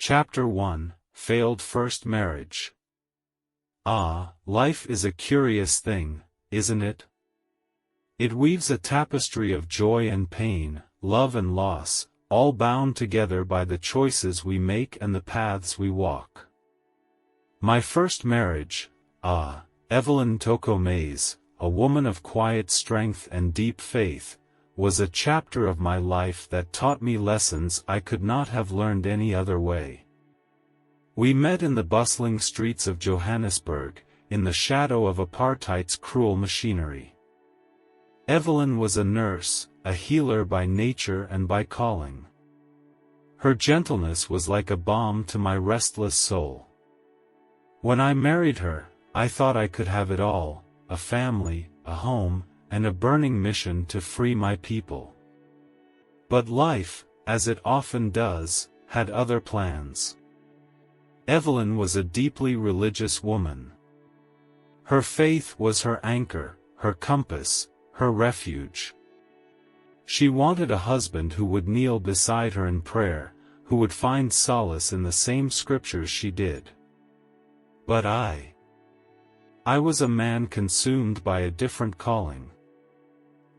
Chapter 1, Failed First Marriage. Ah, life is a curious thing, isn't it? It weaves a tapestry of joy and pain, love and loss, all bound together by the choices we make and the paths we walk. My first marriage, Evelyn Toko Mays, a woman of quiet strength and deep faith, was a chapter of my life that taught me lessons I could not have learned any other way. We met in the bustling streets of Johannesburg, in the shadow of apartheid's cruel machinery. Evelyn was a nurse, a healer by nature and by calling. Her gentleness was like a balm to my restless soul. When I married her, I thought I could have it all, a family, a home, and a burning mission to free my people. But life, as it often does, had other plans. Evelyn was a deeply religious woman. Her faith was her anchor, her compass, her refuge. She wanted a husband who would kneel beside her in prayer, who would find solace in the same scriptures she did. But I was a man consumed by a different calling.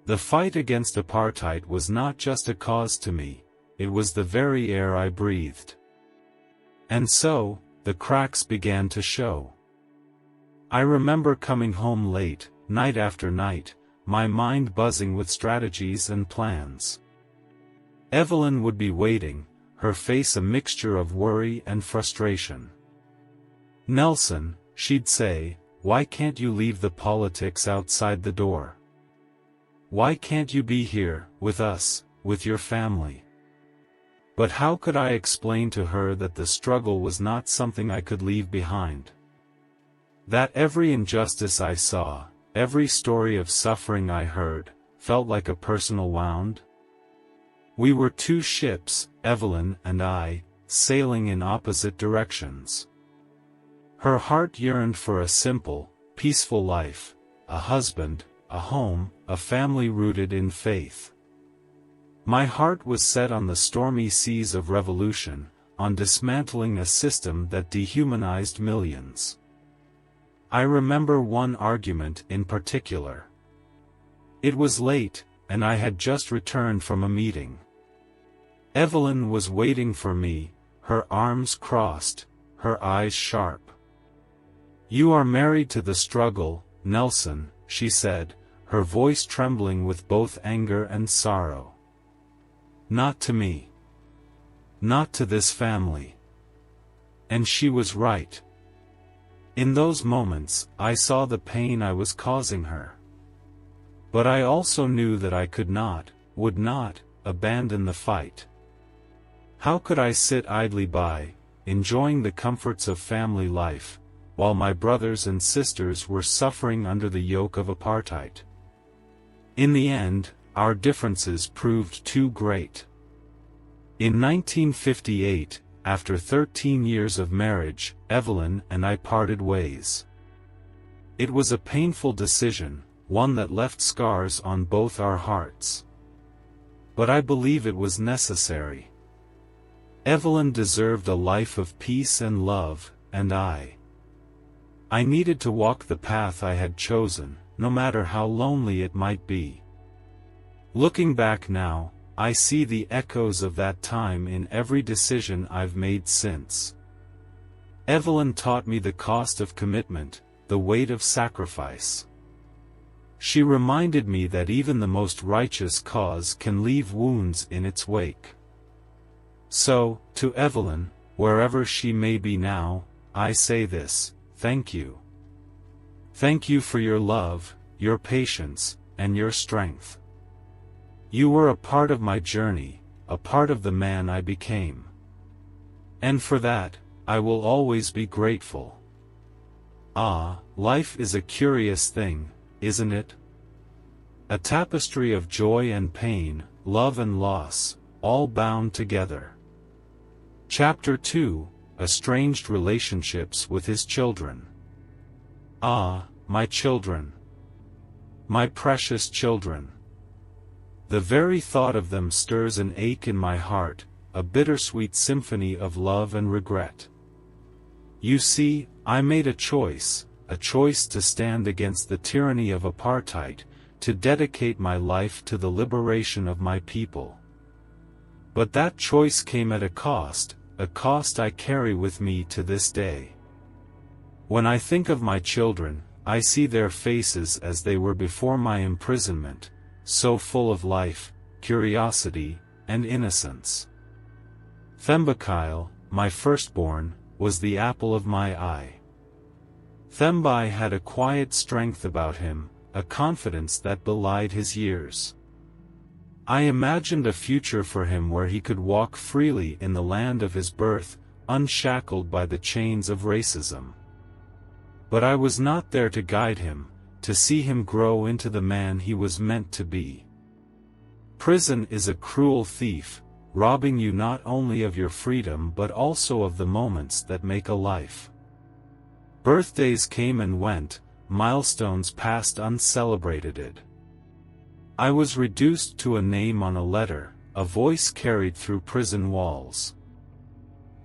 The fight against apartheid was not just a cause to me, it was the very air I breathed. And so, the cracks began to show. I remember coming home late, night after night, my mind buzzing with strategies and plans. Evelyn would be waiting, her face a mixture of worry and frustration. "Nelson," she'd say, "why can't you leave the politics outside the door? Why can't you be here, with us, with your family?" But how could I explain to her that the struggle was not something I could leave behind? That every injustice I saw, every story of suffering I heard, felt like a personal wound? We were two ships, Evelyn and I, sailing in opposite directions. Her heart yearned for a simple, peaceful life, a husband, a home, a family rooted in faith. My heart was set on the stormy seas of revolution, on dismantling a system that dehumanized millions. I remember one argument in particular. It was late, and I had just returned from a meeting. Evelyn was waiting for me, her arms crossed, her eyes sharp. "You are married to the struggle, Nelson," she said, her voice trembling with both anger and sorrow. "Not to me. Not to this family." And she was right. In those moments, I saw the pain I was causing her. But I also knew that I could not, would not, abandon the fight. How could I sit idly by, enjoying the comforts of family life, while my brothers and sisters were suffering under the yoke of apartheid? In the end, our differences proved too great. In 1958, after 13 years of marriage, Evelyn and I parted ways. It was a painful decision, one that left scars on both our hearts. But I believe it was necessary. Evelyn deserved a life of peace and love, and I needed to walk the path I had chosen, no matter how lonely it might be. Looking back now, I see the echoes of that time in every decision I've made since. Evelyn taught me the cost of commitment, the weight of sacrifice. She reminded me that even the most righteous cause can leave wounds in its wake. So, to Evelyn, wherever she may be now, I say this: thank you. Thank you for your love, your patience, and your strength. You were a part of my journey, a part of the man I became. And for that, I will always be grateful. Life is a curious thing, isn't it? A tapestry of joy and pain, love and loss, all bound together. Chapter 2, Estranged Relationships with His Children. My children. My precious children. The very thought of them stirs an ache in my heart, a bittersweet symphony of love and regret. You see, I made a choice to stand against the tyranny of apartheid, to dedicate my life to the liberation of my people. But that choice came at a cost I carry with me to this day. When I think of my children, I see their faces as they were before my imprisonment, so full of life, curiosity, and innocence. Thembekile, my firstborn, was the apple of my eye. Thembi had a quiet strength about him, a confidence that belied his years. I imagined a future for him where he could walk freely in the land of his birth, unshackled by the chains of racism. But I was not there to guide him, to see him grow into the man he was meant to be. Prison is a cruel thief, robbing you not only of your freedom but also of the moments that make a life. Birthdays came and went, milestones passed uncelebrated. I was reduced to a name on a letter, a voice carried through prison walls.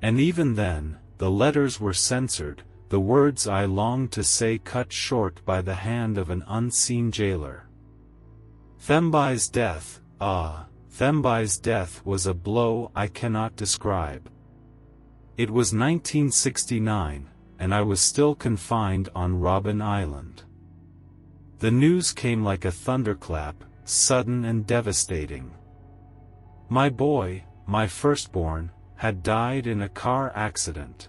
And even then, the letters were censored, the words I longed to say cut short by the hand of an unseen jailer. Thembi's death, Thembi's death was a blow I cannot describe. It was 1969, and I was still confined on Robben Island. The news came like a thunderclap, sudden and devastating. My boy, my firstborn, had died in a car accident.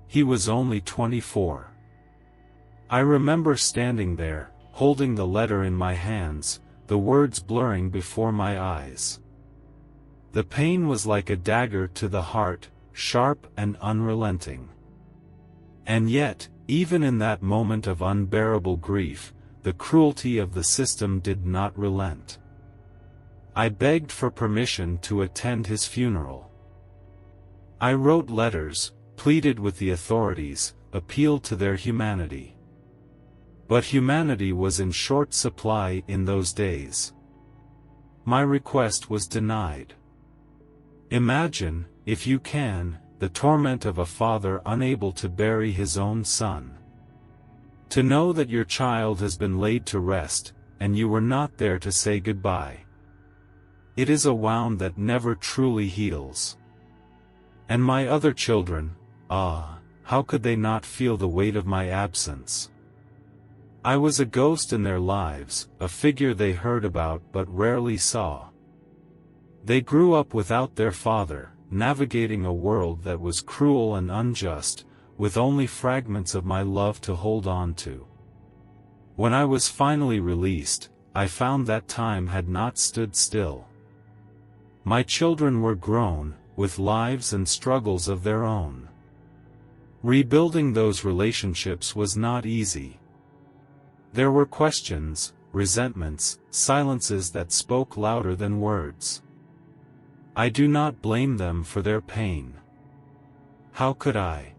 He was only 24. I remember standing there, holding the letter in my hands, the words blurring before my eyes. The pain was like a dagger to the heart, sharp and unrelenting. And yet, even in that moment of unbearable grief, the cruelty of the system did not relent. I begged for permission to attend his funeral. I wrote letters, pleaded with the authorities, appealed to their humanity. But humanity was in short supply in those days. My request was denied. Imagine, if you can, the torment of a father unable to bury his own son. To know that your child has been laid to rest, and you were not there to say goodbye. It is a wound that never truly heals. And my other children, how could they not feel the weight of my absence? I was a ghost in their lives, a figure they heard about but rarely saw. They grew up without their father, navigating a world that was cruel and unjust, with only fragments of my love to hold on to. When I was finally released, I found that time had not stood still. My children were grown, with lives and struggles of their own. Rebuilding those relationships was not easy. There were questions, resentments, silences that spoke louder than words. I do not blame them for their pain. How could I?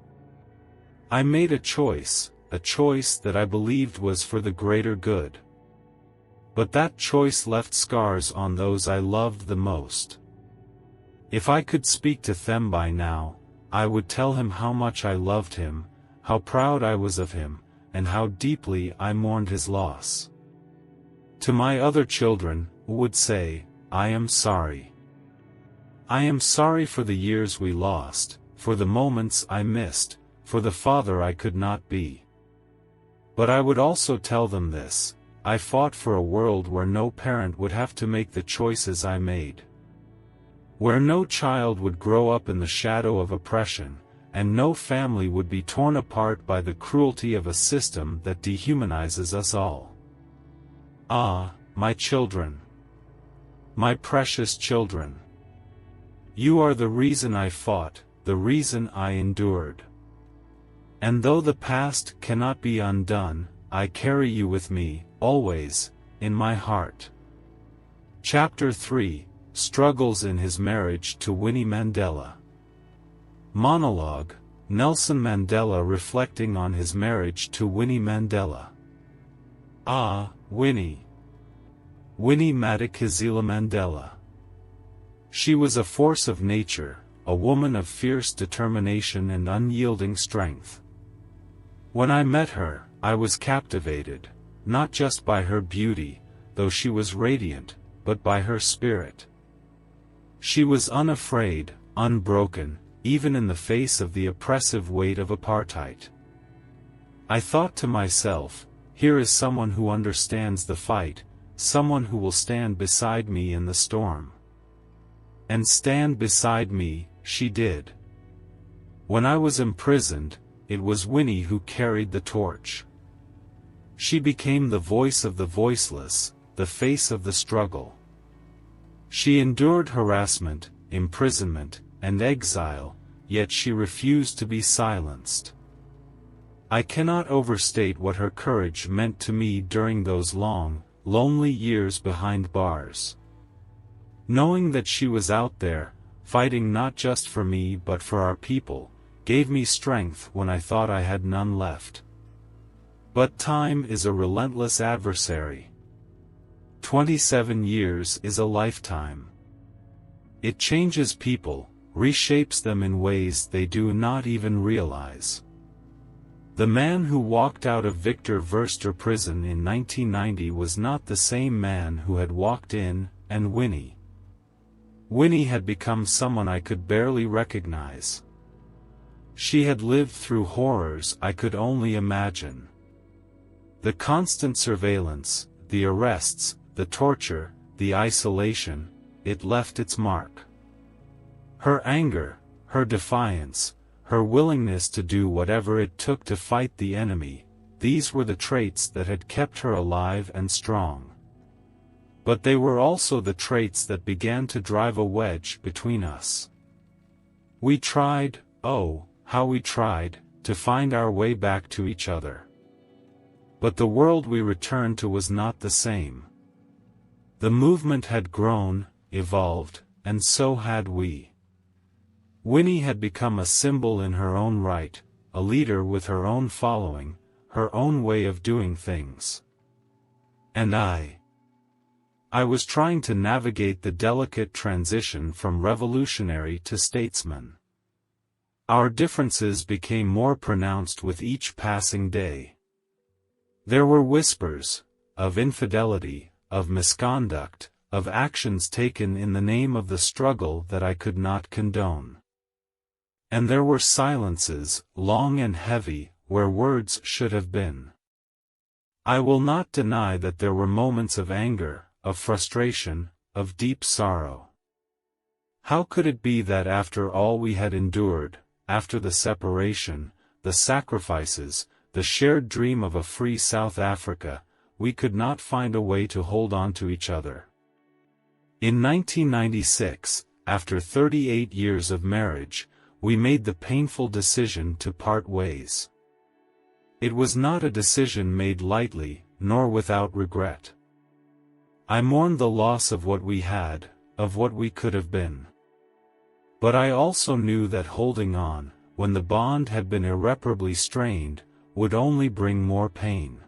I made a choice that I believed was for the greater good. But that choice left scars on those I loved the most. If I could speak to Thembi now, I would tell him how much I loved him, how proud I was of him, and how deeply I mourned his loss. To my other children, I would say, I am sorry. I am sorry for the years we lost, for the moments I missed, for the father I could not be. But I would also tell them this: I fought for a world where no parent would have to make the choices I made. Where no child would grow up in the shadow of oppression, and no family would be torn apart by the cruelty of a system that dehumanizes us all. My children. My precious children. You are the reason I fought, the reason I endured. And though the past cannot be undone, I carry you with me, always, in my heart. Chapter 3, Struggles in His Marriage to Winnie Mandela. Monologue, Nelson Mandela reflecting on his marriage to Winnie Mandela. Winnie. Winnie Madikizela Mandela. She was a force of nature, a woman of fierce determination and unyielding strength. When I met her, I was captivated, not just by her beauty, though she was radiant, but by her spirit. She was unafraid, unbroken, even in the face of the oppressive weight of apartheid. I thought to myself, here is someone who understands the fight, someone who will stand beside me in the storm. And stand beside me, she did. When I was imprisoned, it was Winnie who carried the torch. She became the voice of the voiceless, the face of the struggle. She endured harassment, imprisonment, and exile, yet she refused to be silenced. I cannot overstate what her courage meant to me during those long, lonely years behind bars. Knowing that she was out there, fighting not just for me but for our people, gave me strength when I thought I had none left. But time is a relentless adversary. 27 years is a lifetime. It changes people, reshapes them in ways they do not even realize. The man who walked out of Victor Verster prison in 1990 was not the same man who had walked in, and Winnie. Winnie had become someone I could barely recognize. She had lived through horrors I could only imagine. The constant surveillance, the arrests, the torture, the isolation, it left its mark. Her anger, her defiance, her willingness to do whatever it took to fight the enemy, these were the traits that had kept her alive and strong. But they were also the traits that began to drive a wedge between us. We tried, oh, how we tried, to find our way back to each other. But the world we returned to was not the same. The movement had grown, evolved, and so had we. Winnie had become a symbol in her own right, a leader with her own following, her own way of doing things. And I was trying to navigate the delicate transition from revolutionary to statesman. Our differences became more pronounced with each passing day. There were whispers of infidelity, of misconduct, of actions taken in the name of the struggle that I could not condone. And there were silences, long and heavy, where words should have been. I will not deny that there were moments of anger, of frustration, of deep sorrow. How could it be that after all we had endured, after the separation, the sacrifices, the shared dream of a free South Africa, we could not find a way to hold on to each other? In 1996, after 38 years of marriage, we made the painful decision to part ways. It was not a decision made lightly, nor without regret. I mourned the loss of what we had, of what we could have been. But I also knew that holding on, when the bond had been irreparably strained, would only bring more pain.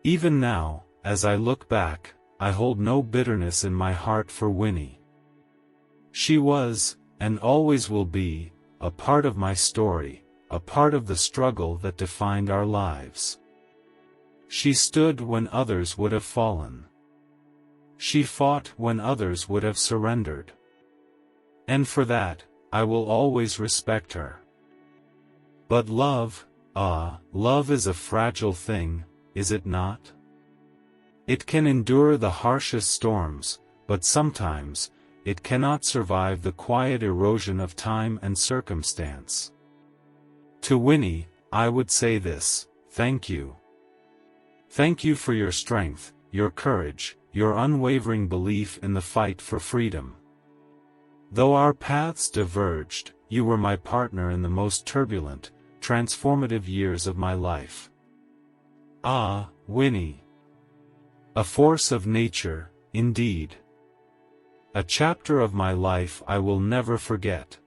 Even now, as I look back, I hold no bitterness in my heart for Winnie. She was, and always will be, a part of my story, a part of the struggle that defined our lives. She stood when others would have fallen. She fought when others would have surrendered. And for that, I will always respect her. But love, love is a fragile thing, is it not? It can endure the harshest storms, but sometimes, it cannot survive the quiet erosion of time and circumstance. To Winnie, I would say this: thank you. Thank you for your strength, your courage, your unwavering belief in the fight for freedom. Though our paths diverged, you were my partner in the most turbulent, transformative years of my life. Ah, Winnie. A force of nature, indeed. A chapter of my life I will never forget.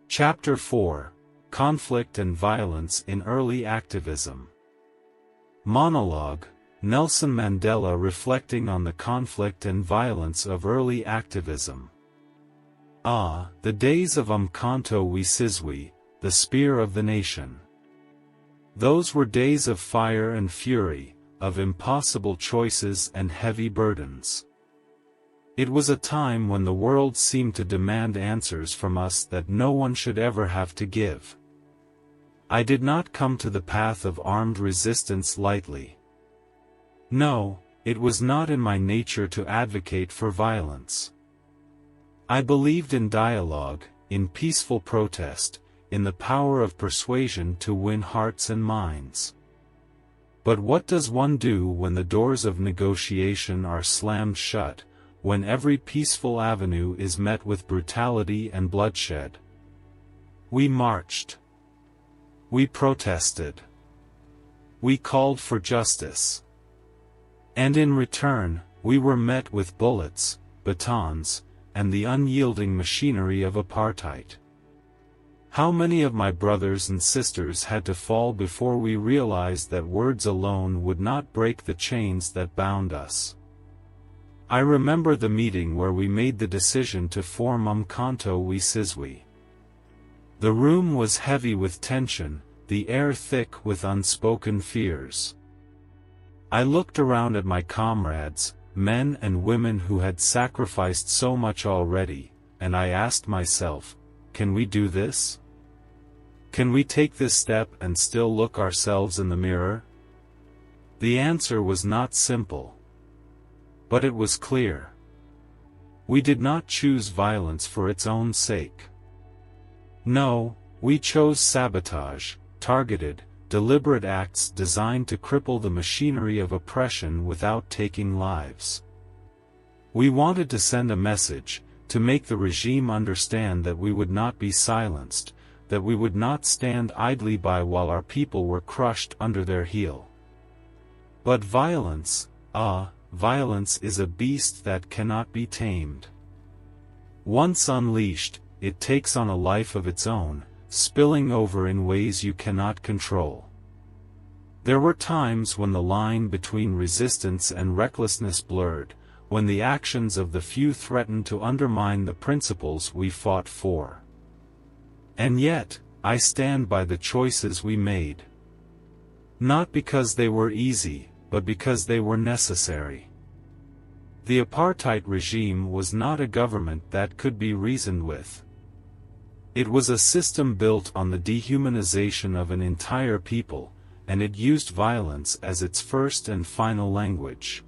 Chapter 4: Conflict and Violence in Early Activism. Monologue: Nelson Mandela reflecting on the conflict and violence of early activism. Ah, the days of Umkhonto we Sizwe, the spear of the nation. Those were days of fire and fury, of impossible choices and heavy burdens. It was a time when the world seemed to demand answers from us that no one should ever have to give. I did not come to the path of armed resistance lightly. No, it was not in my nature to advocate for violence. I believed in dialogue, in peaceful protest, in the power of persuasion to win hearts and minds. But what does one do when the doors of negotiation are slammed shut, when every peaceful avenue is met with brutality and bloodshed? We marched. We protested. We called for justice. And in return, we were met with bullets, batons, and the unyielding machinery of apartheid. How many of my brothers and sisters had to fall before we realized that words alone would not break the chains that bound us? I remember the meeting where we made the decision to form Umkhonto we Sizwe. The room was heavy with tension, the air thick with unspoken fears. I looked around at my comrades, men and women who had sacrificed so much already, and I asked myself, can we do this? Can we take this step and still look ourselves in the mirror? The answer was not simple. But it was clear. We did not choose violence for its own sake. No, we chose sabotage, targeted, deliberate acts designed to cripple the machinery of oppression without taking lives. We wanted to send a message, to make the regime understand that we would not be silenced, that we would not stand idly by while our people were crushed under their heel. But violence, violence is a beast that cannot be tamed. Once unleashed, it takes on a life of its own, spilling over in ways you cannot control. There were times when the line between resistance and recklessness blurred, when the actions of the few threatened to undermine the principles we fought for. And yet, I stand by the choices we made. Not because they were easy, but because they were necessary. The apartheid regime was not a government that could be reasoned with. It was a system built on the dehumanization of an entire people, and it used violence as its first and final language.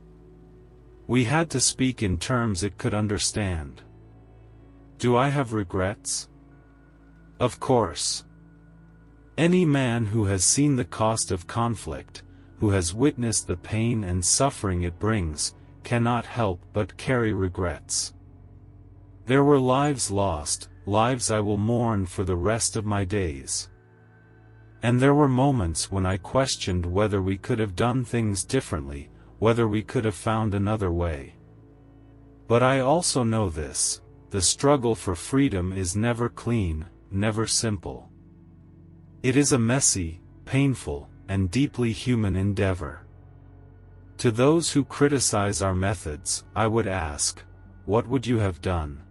We had to speak in terms it could understand. Do I have regrets? Of course. Any man who has seen the cost of conflict, who has witnessed the pain and suffering it brings, cannot help but carry regrets. There were lives lost, lives I will mourn for the rest of my days. And there were moments when I questioned whether we could have done things differently, whether we could have found another way. But I also know this: the struggle for freedom is never clean, never simple. It is a messy, painful, and deeply human endeavor. To those who criticize our methods, I would ask, what would you have done?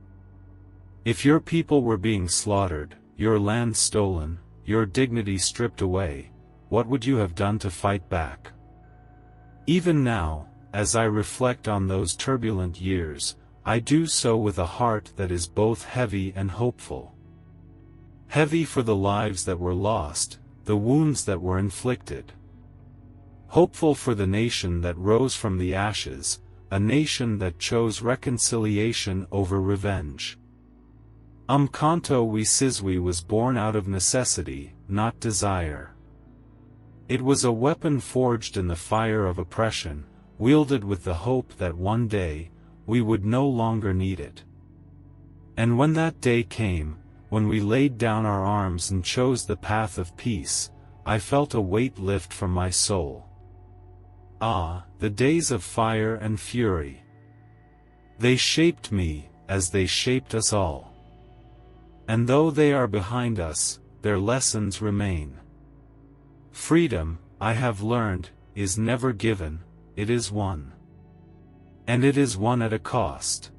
If your people were being slaughtered, your land stolen, your dignity stripped away, what would you have done to fight back? Even now, as I reflect on those turbulent years, I do so with a heart that is both heavy and hopeful. Heavy for the lives that were lost, the wounds that were inflicted. Hopeful for the nation that rose from the ashes, a nation that chose reconciliation over revenge. Umkhonto we Sizwe was born out of necessity, not desire. It was a weapon forged in the fire of oppression, wielded with the hope that one day, we would no longer need it. And when that day came, when we laid down our arms and chose the path of peace, I felt a weight lift from my soul. Ah, the days of fire and fury. They shaped me, as they shaped us all. And though they are behind us, their lessons remain. Freedom, I have learned, is never given, it is won. And it is won at a cost.